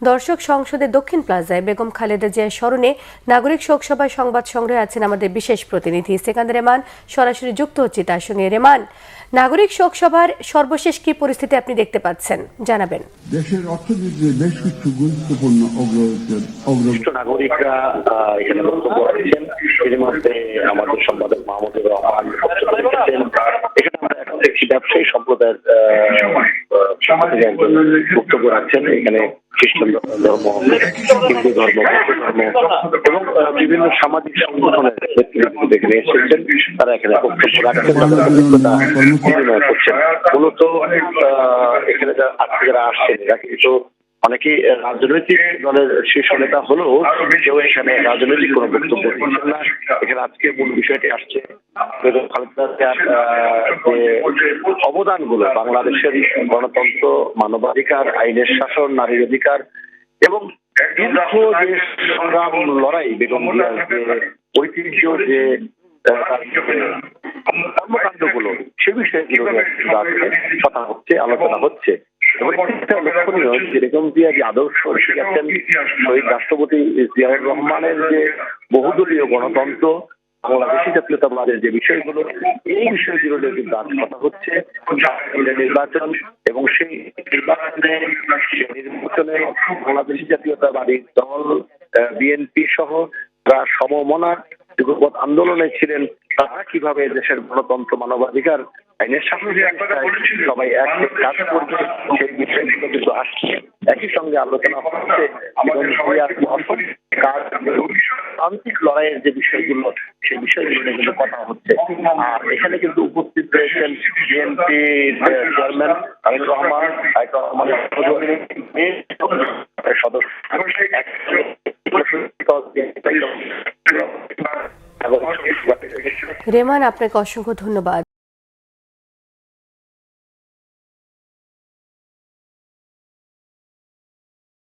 দর্শক, সংসদের দক্ষিণ প্লাজায় বেগম খালেদা জিয়ার স্মরণে নাগরিক শোকসভায় সংবাদ সংগ্রহে আছেন আমাদের বিশেষ প্রতিনিধি সেকান্দার রেমান। সরাসরি যুক্ত হচ্ছে তার সঙ্গে। রেমান, নাগরিক শোকসভার সর্বশেষ কি পরিস্থিতি আপনি দেখতে পাচ্ছেন, জানাবেন। দেশের অর্থনীতিতে বেশ কিছু গুরুত্বপূর্ণ অগ্রগতি নাগরিকরা এখানে বক্তব্য রাখছেন। এর মধ্যে আমাদের সম্পাদক মাহমুদুর রহমান এখানে আমরা এখন দেখছি ব্যবসায়ী সম্প্রদায়ের বক্তব্য রাখছেন। এখানে খ্রিস্টান ধর্ম, হিন্দু ধর্ম, বৌদ্ধ ধর্ম এবং বিভিন্ন সামাজিক সংগঠনের নেতৃত্ব এখানে এসেছেন। তারা এখানে বক্তব্য রাখছেন, তাদের অভিজ্ঞতা বিনিময় করছেন। মূলত এখানে যারা আসছেন এরা কিন্তু অনেকেই রাজনৈতিক দলের শীর্ষ নেতা হলেও কেউ এখানে রাজনৈতিক কোনো বক্তব্য দিচ্ছেন না। এখানে আজকে মূল বিষয়টি আসছে বেগম খালেদা জিয়ার যে অবদানগুলো বাংলাদেশের গণতন্ত্র, মানবাধিকার, আইনের শাসন, নারীর অধিকার এবং দীর্ঘ যে সংগ্রাম লড়াই, বেগম জিয়ার যে ঐতিহ্য, যে কর্মকাণ্ডগুলো, সে বিষয়গুলো কথা হচ্ছে, আলোচনা হচ্ছে। এবং লক্ষণীয় যে বেগম জিয়া যে আদর্শ শিখেছেন শহীদ রাষ্ট্রপতি জিয়াউর রহমানের যে বহুদলীয় গণতন্ত্র, বাংলাদেশি জাতীয়তাবাদের যে বিষয়গুলো, এই বিষয়গুলো নিয়ে কিন্তু আজ কথা হচ্ছে। নির্বাচন এবং সেই নির্বাচনে বাংলাদেশি জাতীয়তাবাদী দল বিএনপি সহ যারা সমমনা যুগপৎ আন্দোলনে ছিলেন, তারা কিভাবে দেশের গণতন্ত্র, মানবাধিকার, আইনের শাসন সবাই এক কাজ করবে, সেই বিষয়গুলো কিন্তু আসছে। একই সঙ্গে আলোচনা হচ্ছে আন্তরিক লড়াইয়ের যে বিষয়গুলো, সেই বিষয়গুলো নিয়ে কিন্তু কথা হচ্ছে। আর এখানে কিন্তু উপস্থিত রয়েছেন বিএনপি চেয়ারম্যান তারেক রহমান, সদস্য। রেমান, আপনাকে অসংখ্য ধন্যবাদ।